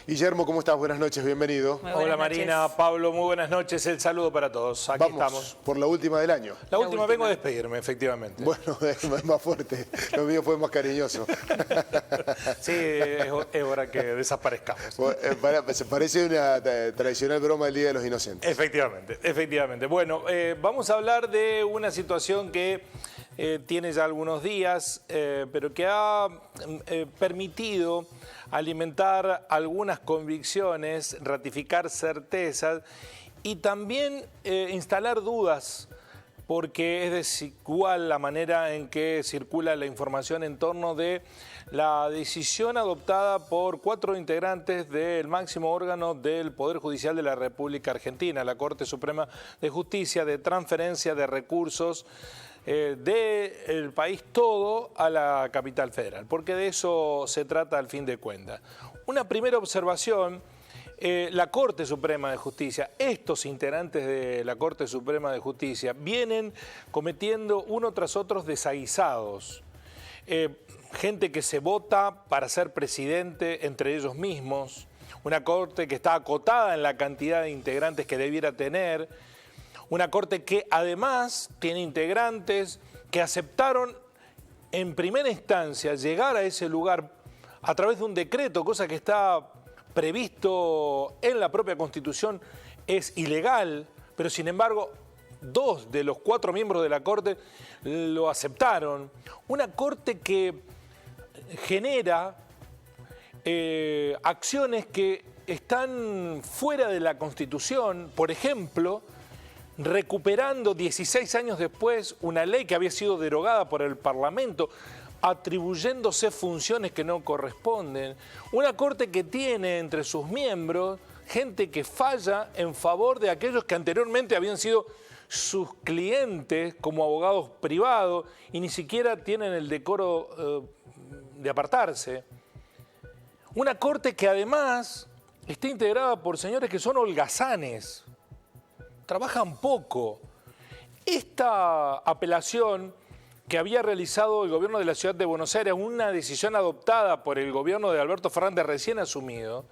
Guillermo, ¿cómo estás? Buenas noches, bienvenido. Hola Marina, Pablo, muy buenas noches. El saludo para todos. Aquí estamos. Por la última del año. La última, vengo a despedirme, efectivamente. Bueno, es más fuerte. Lo mío fue más cariñoso. Sí, es hora que desaparezcamos. Se parece una tradicional broma del Día de los Inocentes. Efectivamente, efectivamente. Bueno, vamos a hablar de una situación que tiene ya algunos días, pero que ha permitido alimentar algunas convicciones, ratificar certezas y también instalar dudas, porque es desigual la manera en que circula la información en torno de la decisión adoptada por 4 integrantes del máximo órgano del Poder Judicial de la República Argentina, la Corte Suprema de Justicia, de transferencia de recursos del país todo a la capital federal, porque de eso se trata al fin de cuentas. Una primera observación: la Corte Suprema de Justicia, estos integrantes de la Corte Suprema de Justicia vienen cometiendo uno tras otro desaguisados. Gente que se vota para ser presidente entre ellos mismos, una Corte que está acotada en la cantidad de integrantes que debiera tener, una Corte que además tiene integrantes que aceptaron en primera instancia llegar a ese lugar a través de un decreto, cosa que está previsto en la propia Constitución, es ilegal, pero sin embargo 2 de los 4 miembros de la Corte lo aceptaron. Una Corte que genera acciones que están fuera de la Constitución, por ejemplo, recuperando 16 años después una ley que había sido derogada por el Parlamento, atribuyéndose funciones que no corresponden. Una Corte que tiene entre sus miembros gente que falla en favor de aquellos que anteriormente habían sido sus clientes como abogados privados y ni siquiera tienen el decoro de apartarse. Una Corte que además está integrada por señores que son holgazanes, trabajan poco. Esta apelación que había realizado el gobierno de la ciudad de Buenos Aires, una decisión adoptada por el gobierno de Alberto Fernández recién asumido,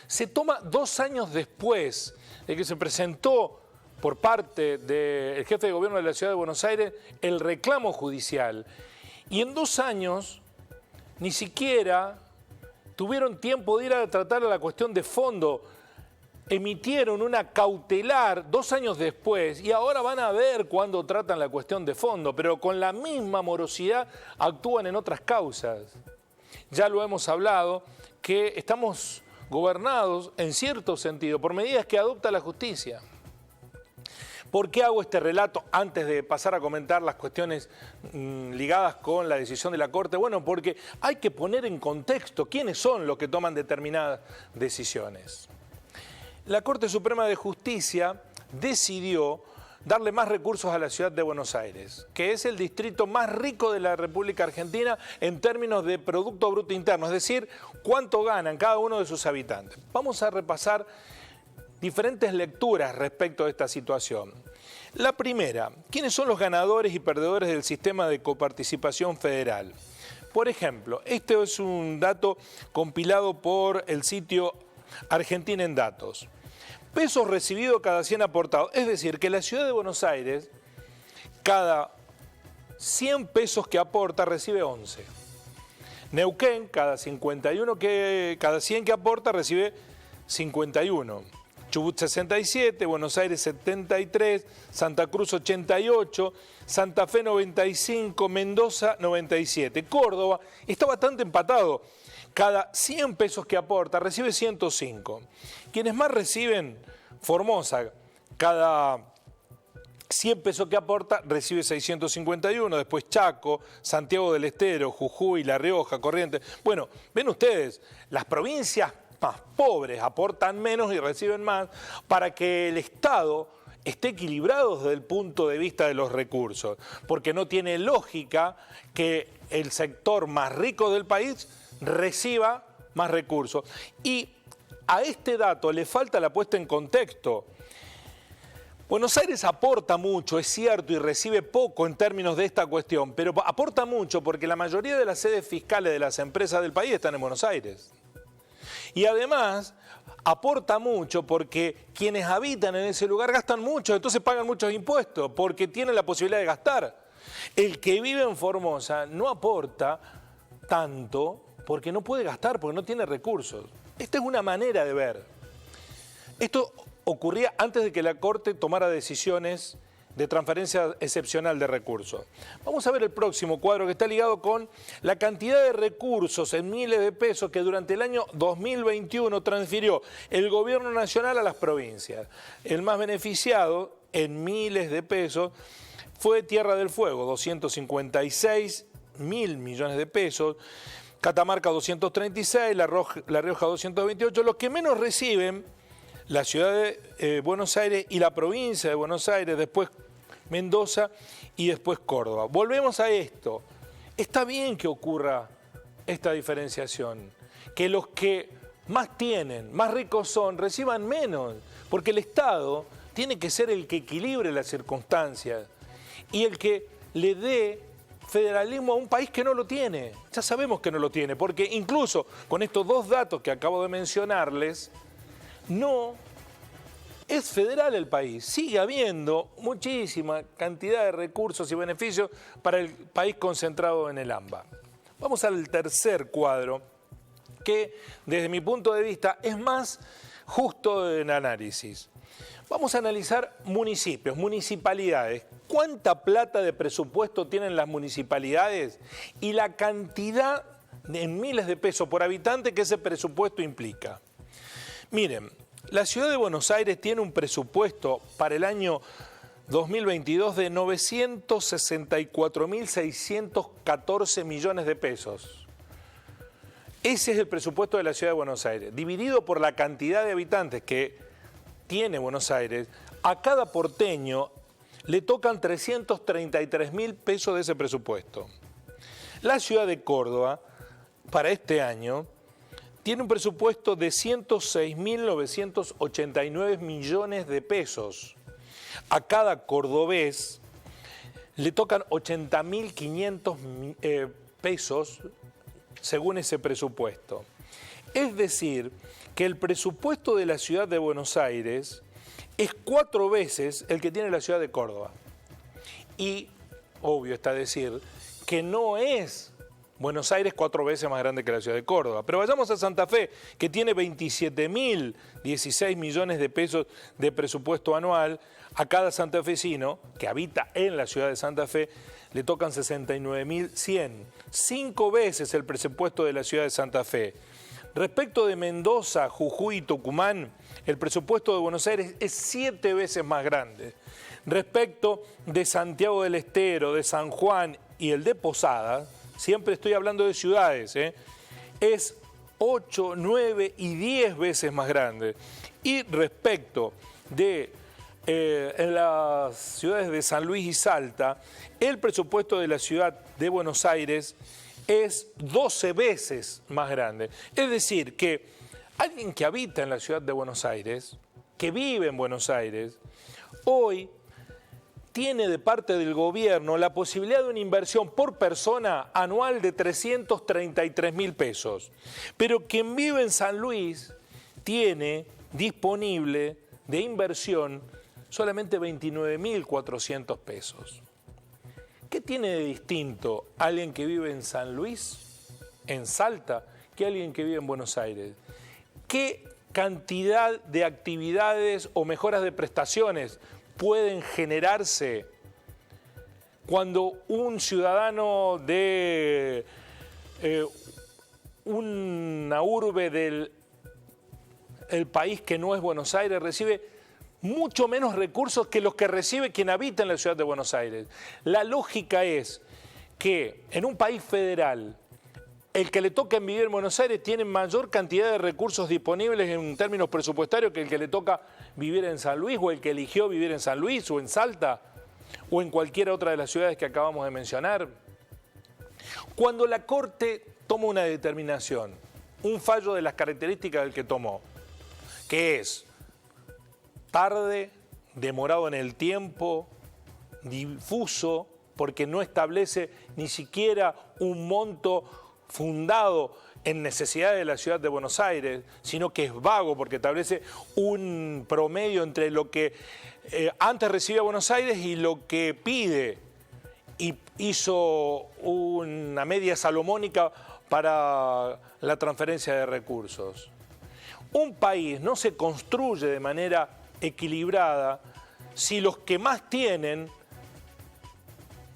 se toma 2 años después de que se presentó por parte del jefe de gobierno de la ciudad de Buenos Aires el reclamo judicial. Y en 2 años ni siquiera tuvieron tiempo de ir a tratar la cuestión de fondo. Emitieron una cautelar 2 años después y ahora van a ver cuándo tratan la cuestión de fondo, pero con la misma morosidad actúan en otras causas. Ya lo hemos hablado, que estamos gobernados en cierto sentido por medidas que adopta la justicia. ¿Por qué hago este relato antes de pasar a comentar las cuestiones ligadas con la decisión de la Corte? Bueno, porque hay que poner en contexto quiénes son los que toman determinadas decisiones. La Corte Suprema de Justicia decidió darle más recursos a la ciudad de Buenos Aires, que es el distrito más rico de la República Argentina en términos de Producto Bruto Interno, es decir, cuánto ganan cada uno de sus habitantes. Vamos a repasar diferentes lecturas respecto a esta situación. La primera: ¿quiénes son los ganadores y perdedores del sistema de coparticipación federal? Por ejemplo, este es un dato compilado por el sitio Argentina en Datos. Pesos recibidos cada 100 aportados. Es decir, que la ciudad de Buenos Aires, cada 100 pesos que aporta, recibe 11. Neuquén, cada 100 que aporta, recibe 51. Chubut 67, Buenos Aires 73, Santa Cruz 88, Santa Fe 95, Mendoza 97. Córdoba está bastante empatado. Cada 100 pesos que aporta recibe 105. Quienes más reciben: Formosa, cada 100 pesos que aporta recibe 651. Después Chaco, Santiago del Estero, Jujuy, La Rioja, Corrientes. Bueno, ven ustedes, las provincias más pobres aportan menos y reciben más para que el Estado esté equilibrado desde el punto de vista de los recursos. Porque no tiene lógica que el sector más rico del país reciba más recursos. Y a este dato le falta la puesta en contexto. Buenos Aires aporta mucho, es cierto, y recibe poco en términos de esta cuestión, pero aporta mucho porque la mayoría de las sedes fiscales de las empresas del país están en Buenos Aires. Y además aporta mucho porque quienes habitan en ese lugar gastan mucho, entonces pagan muchos impuestos porque tienen la posibilidad de gastar. El que vive en Formosa no aporta tanto porque no puede gastar, porque no tiene recursos. Esta es una manera de ver. Esto ocurría antes de que la Corte tomara decisiones de transferencia excepcional de recursos. Vamos a ver el próximo cuadro que está ligado con la cantidad de recursos en miles de pesos que durante el año 2021 transfirió el gobierno nacional a las provincias. El más beneficiado en miles de pesos fue Tierra del Fuego, 256 mil millones de pesos, Catamarca 236, La Rioja 228, los que menos reciben la ciudad de Buenos Aires y la provincia de Buenos Aires, después Mendoza y después Córdoba. Volvemos a esto. Está bien que ocurra esta diferenciación, que los que más tienen, más ricos son, reciban menos, porque el Estado tiene que ser el que equilibre las circunstancias y el que le dé federalismo a un país que no lo tiene. Ya sabemos que no lo tiene, porque incluso con estos dos datos que acabo de mencionarles, no es federal el país. Sigue habiendo muchísima cantidad de recursos y beneficios para el país concentrado en el AMBA. Vamos al tercer cuadro, que desde mi punto de vista es más justo en análisis. Vamos a analizar municipios, municipalidades. ¿Cuánta plata de presupuesto tienen las municipalidades? Y la cantidad en miles de pesos por habitante que ese presupuesto implica. Miren, la ciudad de Buenos Aires tiene un presupuesto para el año 2022 de 964.614 millones de pesos. Ese es el presupuesto de la ciudad de Buenos Aires. Dividido por la cantidad de habitantes que tiene Buenos Aires, a cada porteño le tocan 333.000 pesos de ese presupuesto. La ciudad de Córdoba, para este año, tiene un presupuesto de 106.989 millones de pesos. A cada cordobés le tocan 80.500 pesos según ese presupuesto. Es decir, que el presupuesto de la ciudad de Buenos Aires es 4 veces el que tiene la ciudad de Córdoba. Y, obvio está decir, que no es Buenos Aires 4 veces más grande que la ciudad de Córdoba. Pero vayamos a Santa Fe, que tiene 27.016 millones de pesos de presupuesto anual. A cada santafesino que habita en la ciudad de Santa Fe le tocan 69.100. 5 veces el presupuesto de la ciudad de Santa Fe. Respecto de Mendoza, Jujuy y Tucumán, el presupuesto de Buenos Aires es 7 veces más grande. Respecto de Santiago del Estero, de San Juan y el de Posadas, siempre estoy hablando de ciudades, es 8, 9 y 10 veces más grande. Y respecto de en las ciudades de San Luis y Salta, el presupuesto de la ciudad de Buenos Aires es 12 veces más grande. Es decir, que alguien que habita en la ciudad de Buenos Aires, que vive en Buenos Aires, hoy tiene de parte del gobierno la posibilidad de una inversión por persona anual de 333.000 pesos. Pero quien vive en San Luis tiene disponible de inversión solamente 29.400 pesos. ¿Qué tiene de distinto alguien que vive en San Luis, en Salta, que alguien que vive en Buenos Aires? ¿Qué cantidad de actividades o mejoras de prestaciones pueden generarse cuando un ciudadano de una urbe del país que no es Buenos Aires recibe mucho menos recursos que los que recibe quien habita en la ciudad de Buenos Aires? La lógica es que en un país federal, el que le toca vivir en Buenos Aires tiene mayor cantidad de recursos disponibles en términos presupuestarios que el que le toca vivir en San Luis, o el que eligió vivir en San Luis, o en Salta, o en cualquiera otra de las ciudades que acabamos de mencionar. Cuando la Corte toma una determinación, un fallo de las características del que tomó, que es tarde, demorado en el tiempo, difuso, porque no establece ni siquiera un monto fundado en necesidades de la ciudad de Buenos Aires, sino que es vago porque establece un promedio entre lo que antes recibía Buenos Aires y lo que pide, y hizo una media salomónica para la transferencia de recursos. Un país no se construye de manera equilibrada si los que más tienen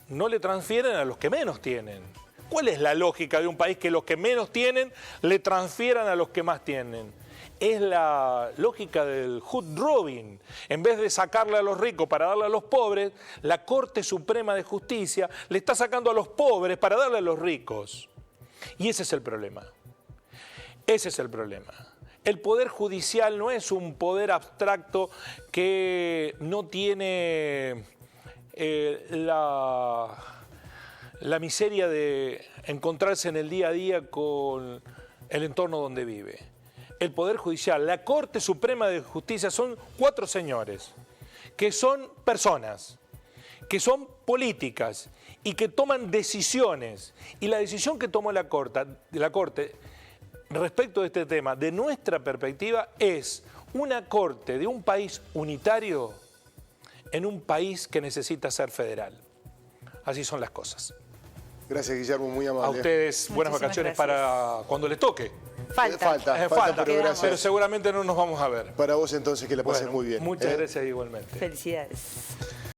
no le transfieren a los que menos tienen. ¿Cuál es la lógica de un país que los que menos tienen le transfieran a los que más tienen? Es la lógica del hood robin. En vez de sacarle a los ricos para darle a los pobres, la Corte Suprema de Justicia le está sacando a los pobres para darle a los ricos. Y ese es el problema. Ese es el problema. El Poder Judicial no es un poder abstracto que no tiene la miseria de encontrarse en el día a día con el entorno donde vive. El Poder Judicial, la Corte Suprema de Justicia son 4 señores que son personas, que son políticas y que toman decisiones. Y la decisión que tomó la Corte respecto de este tema, de nuestra perspectiva, es una Corte de un país unitario en un país que necesita ser federal. Así son las cosas. Gracias, Guillermo, muy amable. A ustedes, buenas Muchísimas vacaciones gracias. para cuando les toque. Falta, pero gracias. Pero seguramente no nos vamos a ver. Para vos entonces, que la pases Bueno, muy bien. Muchas gracias igualmente. Felicidades.